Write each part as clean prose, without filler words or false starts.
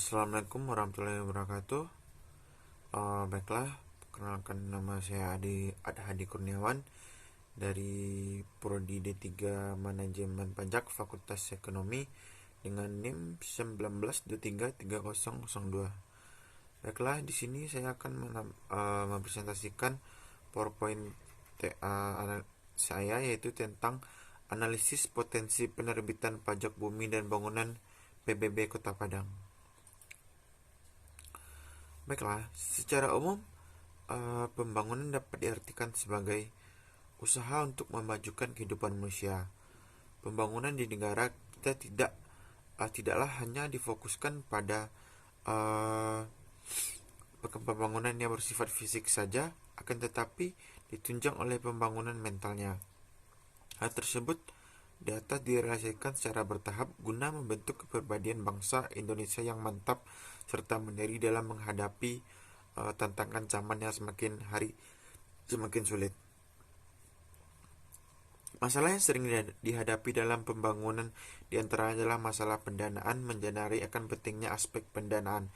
Assalamualaikum warahmatullahi wabarakatuh. Baiklah, perkenalkan nama saya Hadi Kurniawan dari Prodi D3 Manajemen Pajak Fakultas Ekonomi dengan NIM 19233002. Baiklah, di sini saya akan mempresentasikan PowerPoint saya, yaitu tentang analisis potensi penerbitan pajak bumi dan bangunan PBB Kota Padang. Baiklah, secara umum pembangunan dapat diartikan sebagai usaha untuk memajukan kehidupan manusia. Pembangunan di negara kita tidaklah hanya difokuskan pada pembangunan yang bersifat fisik saja, akan tetapi ditunjang oleh pembangunan mentalnya. Hal tersebut di atas direalisasikan secara bertahap guna membentuk kepribadian bangsa Indonesia yang mantap serta mandiri dalam menghadapi tantangan zaman yang semakin hari semakin sulit. Masalah yang sering dihadapi dalam pembangunan diantaranya adalah masalah pendanaan, menjadi akan pentingnya aspek pendanaan.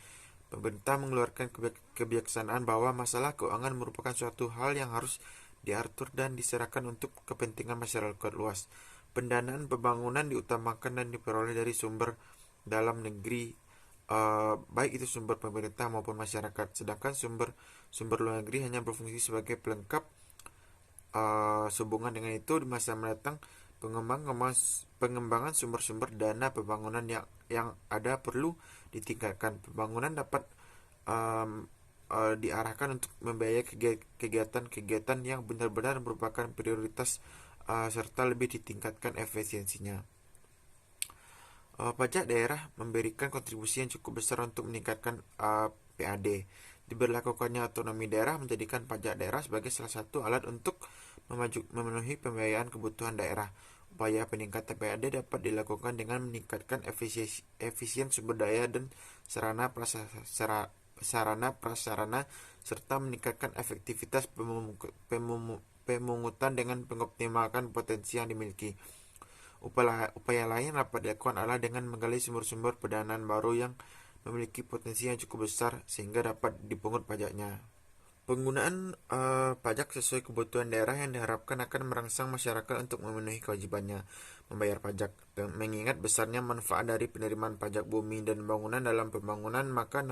Pemerintah mengeluarkan kebijaksanaan bahwa masalah keuangan merupakan suatu hal yang harus diatur dan diserahkan untuk kepentingan masyarakat luas. Pendanaan pembangunan diutamakan dan diperoleh dari sumber dalam negeri, baik itu sumber pemerintah maupun masyarakat, sedangkan sumber luar negeri hanya berfungsi sebagai pelengkap. Sehubungan dengan itu, di masa mendatang pengembangan sumber-sumber dana pembangunan yang ada perlu ditingkatkan. Pembangunan dapat diarahkan untuk membiayai kegiatan-kegiatan yang benar-benar merupakan prioritas serta lebih ditingkatkan efisiensinya. Pajak daerah memberikan kontribusi yang cukup besar untuk meningkatkan PAD. Diberlakukannya otonomi daerah menjadikan pajak daerah sebagai salah satu alat untuk memenuhi pembiayaan kebutuhan daerah. Upaya peningkatan PAD dapat dilakukan dengan meningkatkan efisien sumber daya dan sarana prasarana serta meningkatkan efektivitas pemungutan dengan mengoptimalkan potensi yang dimiliki. Upaya lain dapat dilakukan adalah dengan menggali sumber-sumber pendanaan baru yang memiliki potensi yang cukup besar sehingga dapat dipungut pajaknya. Penggunaan pajak sesuai kebutuhan daerah yang diharapkan akan merangsang masyarakat untuk memenuhi kewajibannya membayar pajak. Dan mengingat besarnya manfaat dari penerimaan pajak bumi dan bangunan dalam pembangunan, maka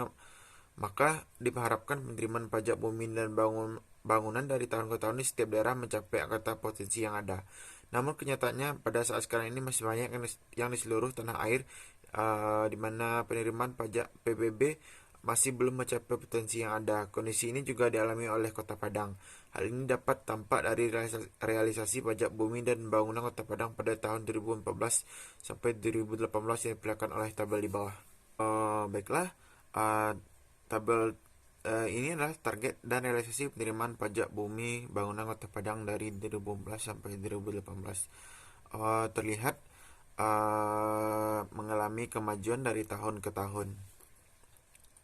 diharapkan penerimaan pajak bumi dan bangunan dari tahun ke tahun di setiap daerah mencapai angka potensi yang ada. Namun kenyataannya pada saat sekarang ini masih banyak yang di seluruh tanah air di mana penerimaan pajak PBB masih belum mencapai potensi yang ada. Kondisi ini juga dialami oleh Kota Padang. Hal ini dapat tampak dari realisasi pajak bumi dan bangunan Kota Padang pada tahun 2014 sampai 2018 yang diperlihatkan oleh tabel di bawah. Baiklah, tabel ini adalah target dan realisasi penerimaan pajak bumi bangunan Kota Padang dari 2014 sampai 2018. Terlihat mengalami kemajuan dari tahun ke tahun.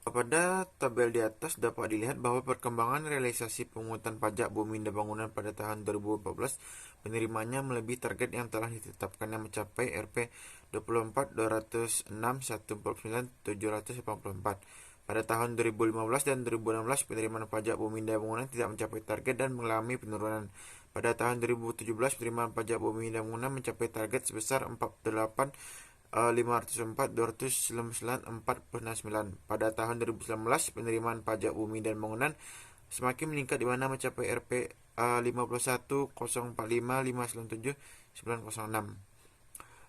Pada tabel di atas dapat dilihat bahwa perkembangan realisasi pemungutan pajak bumi dan bangunan pada tahun 2014 penerimaannya melebihi target yang telah ditetapkan yang mencapai Rp 24.206.149.784. Pada tahun 2015 dan 2016 penerimaan pajak bumi dan bangunan tidak mencapai target dan mengalami penurunan. Pada tahun 2017 penerimaan pajak bumi dan bangunan mencapai target sebesar 504.299.499. Pada tahun 2019 penerimaan pajak bumi dan bangunan semakin meningkat di mana mencapai Rp 51.045.597.906.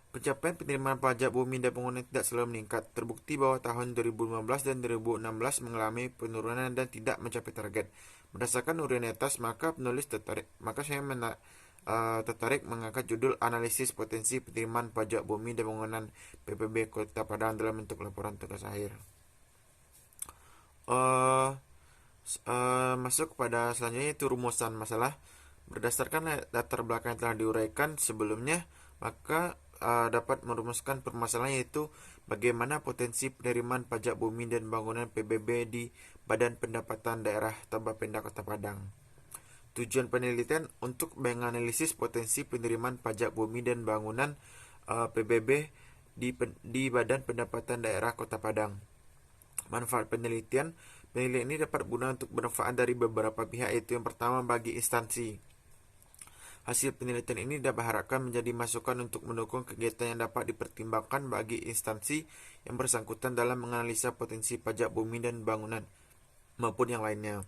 Pencapaian penerimaan pajak bumi dan bangunan tidak selalu meningkat. Terbukti bahwa tahun 2015 dan 2016 mengalami penurunan dan tidak mencapai target. Berdasarkan uraian atas, maka saya tertarik mengangkat judul analisis potensi penerimaan pajak bumi dan bangunan PBB Kota Padang dalam bentuk laporan tugas akhir. Masuk kepada selanjutnya, yaitu rumusan masalah. Berdasarkan latar belakang yang telah diuraikan sebelumnya, maka dapat merumuskan permasalahan, yaitu bagaimana potensi penerimaan pajak bumi dan bangunan PBB di Badan Pendapatan Daerah Tambapenda Kota Padang. Tujuan penelitian untuk menganalisis potensi penerimaan pajak bumi dan bangunan PBB di Badan Pendapatan Daerah Kota Padang. Manfaat penelitian. Penelitian ini dapat guna untuk bermanfaat dari beberapa pihak, yaitu yang pertama bagi instansi. Hasil penelitian ini dapat diharapkan menjadi masukan untuk mendukung kegiatan yang dapat dipertimbangkan bagi instansi yang bersangkutan dalam menganalisa potensi pajak bumi dan bangunan maupun yang lainnya.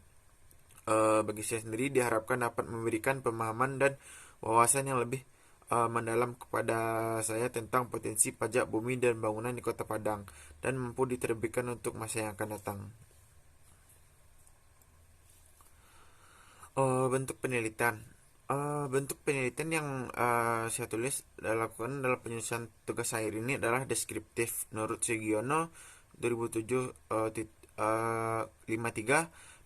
Bagi saya sendiri diharapkan dapat memberikan pemahaman dan wawasan yang lebih mendalam kepada saya tentang potensi pajak bumi dan bangunan di Kota Padang dan mampu diterbitkan untuk masa yang akan datang. Bentuk penelitian. Bentuk penelitian yang saya tulis lakukan dalam penyusunan tugas akhir ini adalah deskriptif. Menurut Sugiono 2007-53,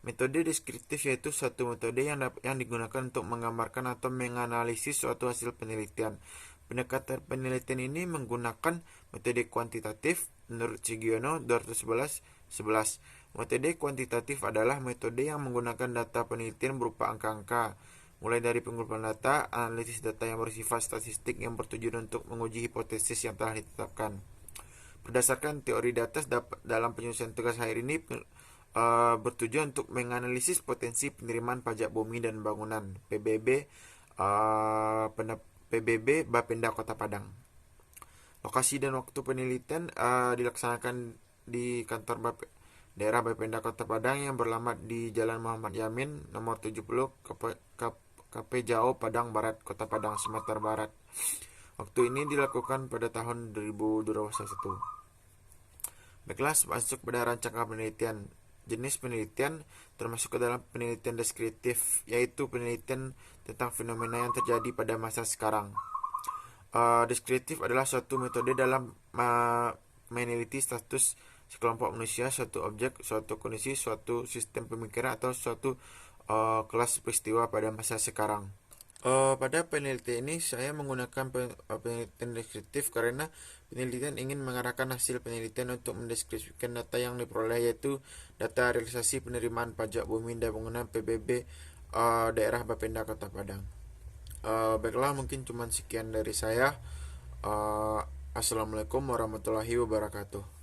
metode deskriptif yaitu suatu metode yang digunakan untuk menggambarkan atau menganalisis suatu hasil penelitian. Pendekatan penelitian ini menggunakan metode kuantitatif. Menurut Sugiono 211-11, metode kuantitatif adalah metode yang menggunakan data penelitian berupa angka-angka, mulai dari pengumpulan data, analisis data yang bersifat statistik yang bertujuan untuk menguji hipotesis yang telah ditetapkan. Berdasarkan teori data dalam penyusunan tugas akhir ini bertujuan untuk menganalisis potensi penerimaan pajak bumi dan bangunan PBB Bapenda Kota Padang. Lokasi dan waktu penelitian dilaksanakan di kantor daerah Bapenda Kota Padang yang beralamat di Jalan Muhammad Yamin nomor 70 KP Jao Padang Barat, Kota Padang, Sumatera Barat. Waktu ini dilakukan pada tahun 2021. Baiklah, masuk pada rancangan penelitian. Jenis penelitian termasuk ke dalam penelitian deskriptif, yaitu penelitian tentang fenomena yang terjadi pada masa sekarang. Deskriptif adalah suatu metode dalam meneliti status sekelompok manusia, suatu objek, suatu kondisi, suatu sistem pemikiran atau suatu kelas peristiwa pada masa sekarang. Pada penelitian ini saya menggunakan penelitian deskriptif karena penelitian ingin mengarahkan hasil penelitian untuk mendeskripsikan data yang diperoleh, yaitu data realisasi penerimaan pajak bumi dan bangunan PBB daerah Bapenda Kota Padang. Baiklah, mungkin cuma sekian dari saya. Assalamualaikum warahmatullahi wabarakatuh.